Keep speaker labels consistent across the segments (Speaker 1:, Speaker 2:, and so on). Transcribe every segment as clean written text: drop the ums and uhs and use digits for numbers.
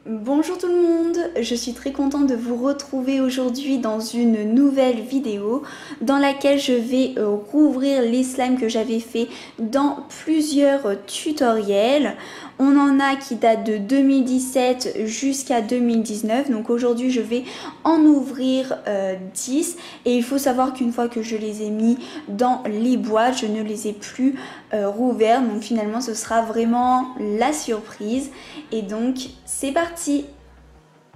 Speaker 1: Bonjour tout le monde, je suis très contente de vous retrouver aujourd'hui dans une nouvelle vidéo dans laquelle je vais rouvrir les slimes que j'avais fait dans plusieurs tutoriels. On en a qui datent de 2017 jusqu'à 2019, donc aujourd'hui je vais en ouvrir 10 et il faut savoir qu'une fois que je les ai mis dans les boîtes, je ne les ai plus rouverts, donc finalement ce sera vraiment la surprise. Et donc c'est parti.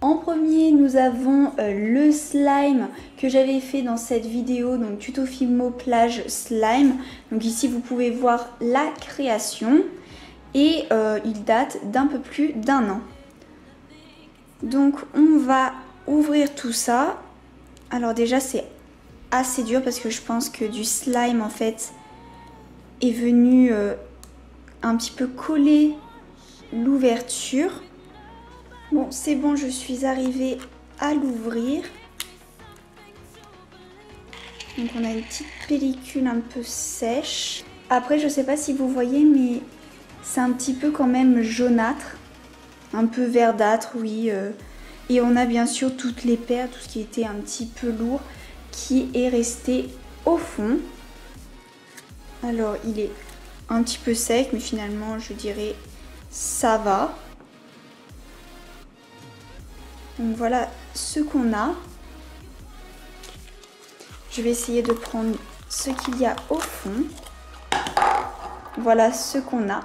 Speaker 1: En premier nous avons le slime que j'avais fait dans cette vidéo, donc tuto Fimo plage slime. Donc ici vous pouvez voir la création et il date d'un peu plus d'un an. Donc on va ouvrir tout ça. Alors déjà c'est assez dur parce que je pense que du slime en fait est venu un petit peu coller l'ouverture. Bon, c'est bon, je suis arrivée à l'ouvrir. Donc on a une petite pellicule un peu sèche. Après, je sais pas si vous voyez, mais c'est un petit peu quand même jaunâtre. Un peu verdâtre, oui. Et on a bien sûr toutes les paires, tout ce qui était un petit peu lourd, qui est resté au fond. Alors, il est un petit peu sec, mais finalement, je dirais, ça va. Donc voilà ce qu'on a. Je vais essayer de prendre ce qu'il y a au fond. Voilà ce qu'on a.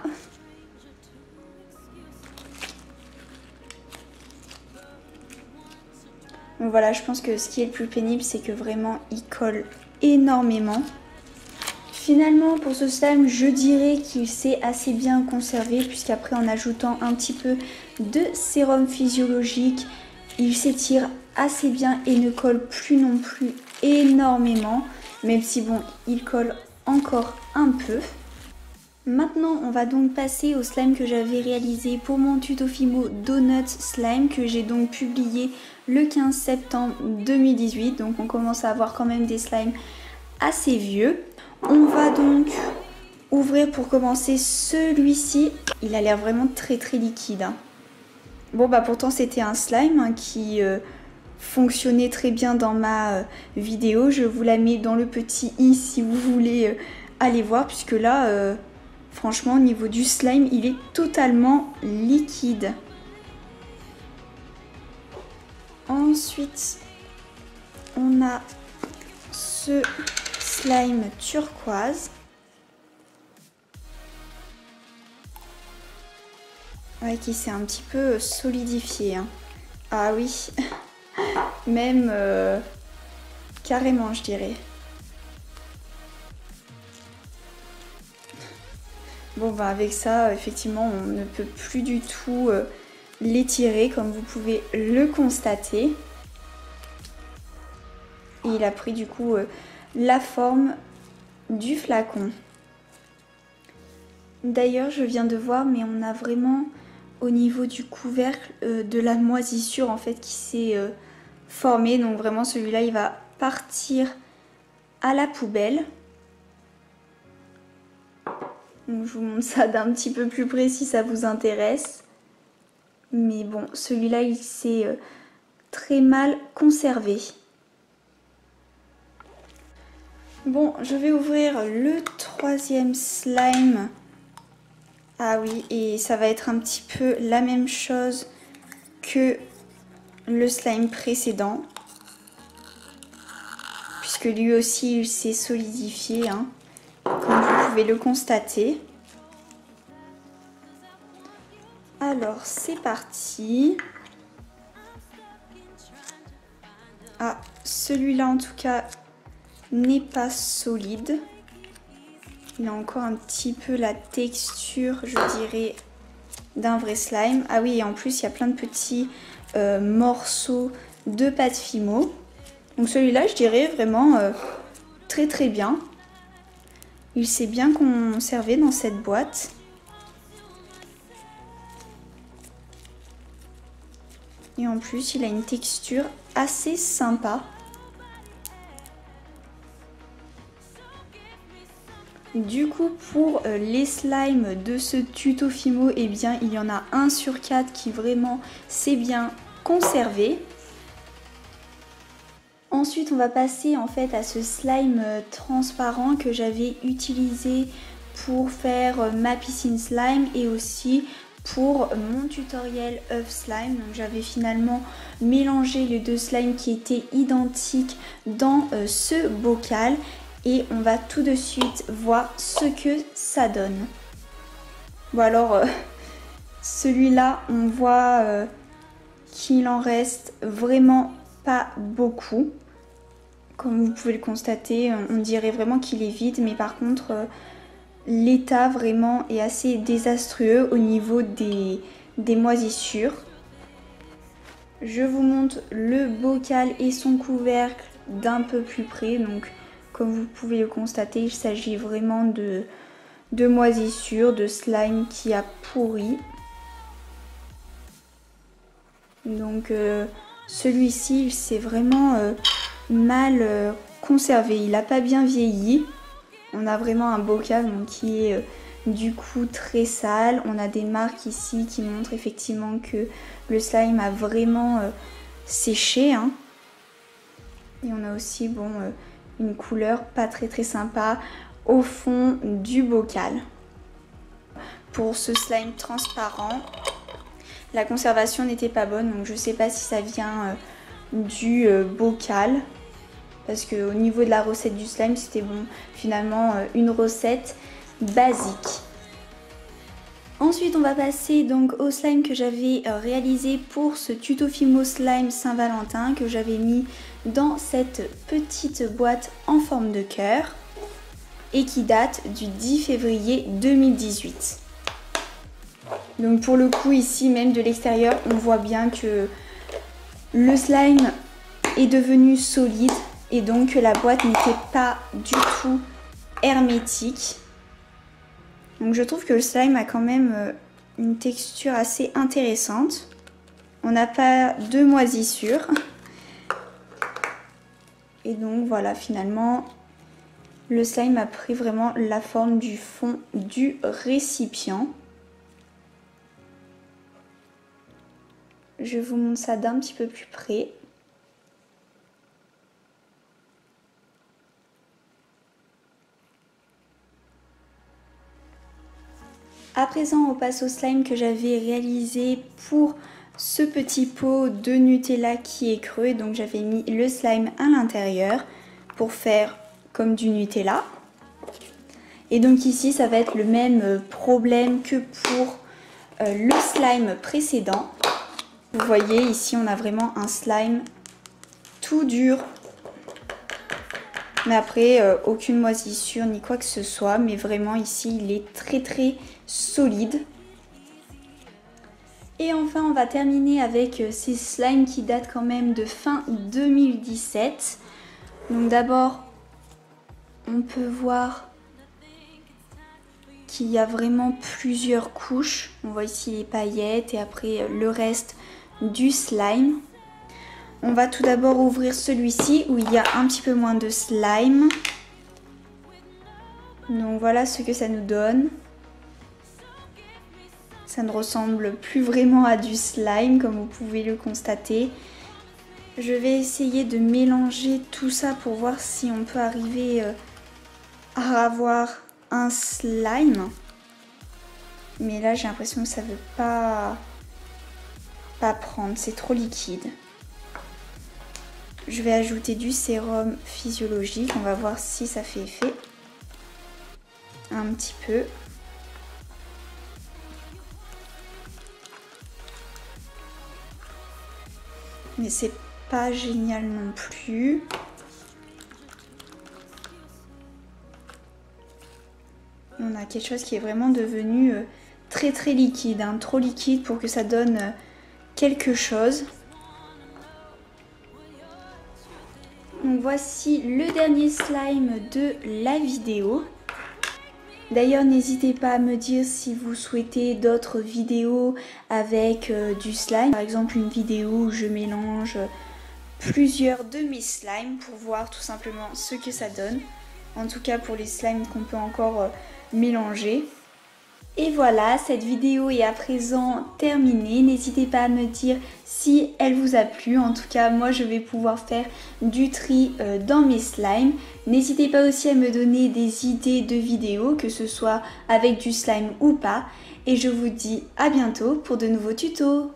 Speaker 1: Donc voilà, je pense que ce qui est le plus pénible, c'est que vraiment il colle énormément. Finalement, pour ce slime, je dirais qu'il s'est assez bien conservé, puisqu'après en ajoutant un petit peu de sérum physiologique, il s'étire assez bien et ne colle plus non plus énormément, même si bon, il colle encore un peu. Maintenant, on va donc passer au slime que j'avais réalisé pour mon tuto Fimo Donut Slime, que j'ai donc publié le 15 septembre 2018. Donc on commence à avoir quand même des slimes assez vieux. On va donc ouvrir pour commencer celui-ci. Il a l'air vraiment très liquide, hein. Bon bah pourtant c'était un slime qui fonctionnait très bien dans ma vidéo. Je vous la mets dans le petit i si vous voulez aller voir, puisque là franchement au niveau du slime il est totalement liquide. Ensuite on a ce slime turquoise. Ouais, qui s'est un petit peu solidifié, hein. Ah oui, même carrément je dirais. Bon bah avec ça, effectivement, on ne peut plus du tout l'étirer comme vous pouvez le constater. Et il a pris du coup la forme du flacon. D'ailleurs, je viens de voir, mais on a vraiment au niveau du couvercle de la moisissure en fait qui s'est formée. Donc vraiment celui-là il va partir à la poubelle. Donc, je vous montre ça d'un petit peu plus près si ça vous intéresse. Mais bon, celui-là il s'est très mal conservé. Bon, je vais ouvrir le troisième slime. Ah oui, et ça va être un petit peu la même chose que le slime précédent, puisque lui aussi il s'est solidifié, hein, comme vous pouvez le constater. Alors c'est parti. Ah, celui-là en tout cas n'est pas solide. Il a encore un petit peu la texture, je dirais, d'un vrai slime. Ah oui, et en plus il y a plein de petits morceaux de pâte Fimo. Donc celui-là je dirais vraiment très bien. Il s'est bien conservé dans cette boîte. Et en plus il a une texture assez sympa. Du coup, pour les slimes de ce tuto Fimo, eh bien il y en a 1 sur 4 qui vraiment s'est bien conservé. Ensuite, on va passer en fait à ce slime transparent que j'avais utilisé pour faire ma piscine slime et aussi pour mon tutoriel œuf slime. Donc j'avais finalement mélangé les deux slimes qui étaient identiques dans ce bocal et on va tout de suite voir ce que ça donne. Bon alors celui-là on voit qu'il en reste vraiment pas beaucoup. Comme vous pouvez le constater, on dirait vraiment qu'il est vide, mais par contre l'état vraiment est assez désastreux au niveau des moisissures. Je vous montre le bocal et son couvercle d'un peu plus près. Donc comme vous pouvez le constater, il s'agit vraiment de moisissures, de slime qui a pourri. Donc celui-ci, il s'est vraiment mal conservé, il n'a pas bien vieilli. On a vraiment un bocal donc, qui est du coup très sale. On a des marques ici qui montrent effectivement que le slime a vraiment séché. Hein. Et on a aussi bon, une couleur pas très sympa au fond du bocal. Pour ce slime transparent, la conservation n'était pas bonne, donc je ne sais pas si ça vient du bocal. Parce qu'au niveau de la recette du slime, c'était bon, finalement une recette basique. Ensuite, on va passer donc au slime que j'avais réalisé pour ce tuto Fimo Slime Saint-Valentin que j'avais mis dans cette petite boîte en forme de cœur et qui date du 10 février 2018. Donc pour le coup, ici, même de l'extérieur, on voit bien que le slime est devenu solide. Et donc la boîte n'était pas du tout hermétique. Donc je trouve que le slime a quand même une texture assez intéressante. On n'a pas de moisissure. Et donc voilà, finalement, le slime a pris vraiment la forme du fond du récipient. Je vous montre ça d'un petit peu plus près. À présent, on passe au slime que j'avais réalisé pour ce petit pot de Nutella qui est creux. Donc j'avais mis le slime à l'intérieur pour faire comme du Nutella. Et donc ici, ça va être le même problème que pour le slime précédent. Vous voyez, ici, on a vraiment un slime tout dur. Mais après, aucune moisissure ni quoi que ce soit. Mais vraiment, ici, il est très solide. Et enfin, on va terminer avec ces slimes qui datent quand même de fin 2017. Donc d'abord, on peut voir qu'il y a vraiment plusieurs couches. On voit ici les paillettes et après le reste du slime. On va tout d'abord ouvrir celui-ci où il y a un petit peu moins de slime. Donc voilà ce que ça nous donne. Ça ne ressemble plus vraiment à du slime comme vous pouvez le constater. Je vais essayer de mélanger tout ça pour voir si on peut arriver à avoir un slime. Mais là j'ai l'impression que ça ne veut pas prendre, c'est trop liquide. Je vais ajouter du sérum physiologique, on va voir si ça fait effet. Un petit peu. Mais c'est pas génial non plus. On a quelque chose qui est vraiment devenu très liquide, hein, trop liquide pour que ça donne quelque chose. Donc voici le dernier slime de la vidéo. D'ailleurs, n'hésitez pas à me dire si vous souhaitez d'autres vidéos avec du slime. Par exemple, une vidéo où je mélange plusieurs de mes slimes pour voir tout simplement ce que ça donne. En tout cas pour les slimes qu'on peut encore mélanger. Et voilà, cette vidéo est à présent terminée. N'hésitez pas à me dire si elle vous a plu. En tout cas, moi je vais pouvoir faire du tri dans mes slimes. N'hésitez pas aussi à me donner des idées de vidéos, que ce soit avec du slime ou pas. Et je vous dis à bientôt pour de nouveaux tutos.